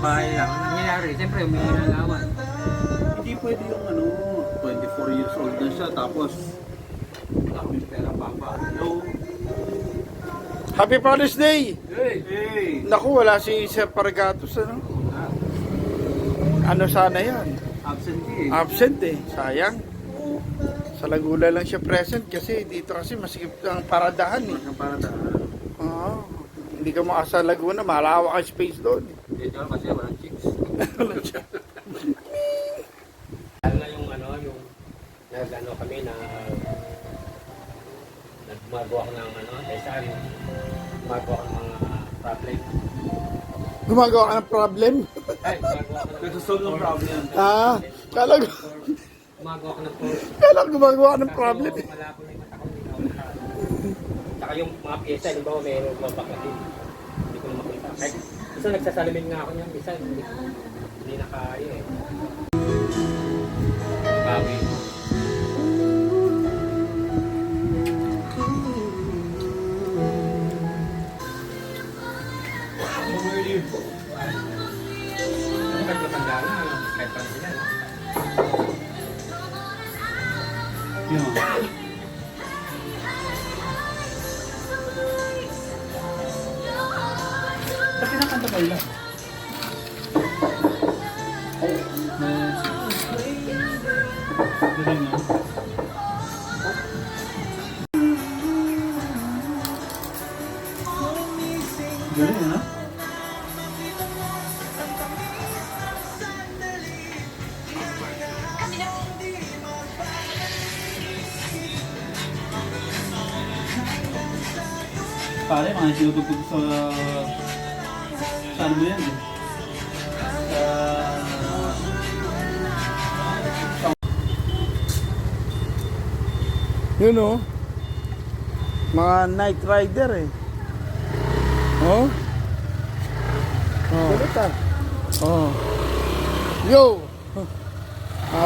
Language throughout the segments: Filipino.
bahay lang. Ang nangyayari, siyempre humingi ng lawan. Hindi pwede yung 24 years old na siya, tapos wala kaming pera papa. Hello? Happy Father's Day! Hey! Naku, wala si Sir Pargatos, ano? Ano sana yan? Absentee. Absent eh, sayang. Sa Laguna lang siya present kasi dito kasi masikip ang paradahan eh. Ang para da. Oo. Hindi ka makasa Laguna, malawak ang space doon. Dito kasi walang chicks. Wala siya. Lalo na yung yung kami na nagmagawa ko ng saan, gumagawa ko ng mga problem. Gumagawa ka ng problem? Ay, gumagawa ko ng Nagsasolve ng problem. Kala ko, gumagawa ko ng post. gumagawa ka ng problem. Kaso malabo na yung mata ko, hindi na ako nakakita. Saka yung mga pyesa, yung bawa mayroong mabakatin. Hindi ko na makita. Kahit gusto nagsasalamin nga ako niyan, isa hindi nakaya eh. Bawi. Kahit matanda na, kahit parang sila, no? Yun. Ba't kinakanta ba yun? Galing ah. Galing ah. Pare, mga sinutugtog sa ano mo yan eh? Yun oh. Mga night rider eh. Oh? Oh. Kulit ah. Oh. Yo!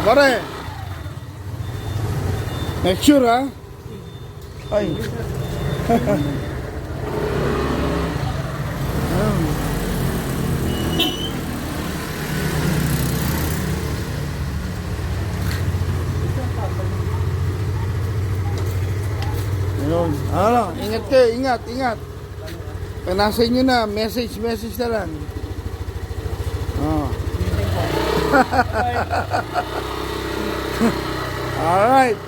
Pare! Make sure ah. Ay. Ayun. Ano, ingat kayo, ingat. Pag nasa inyo na, message na lang. Oh. Alright.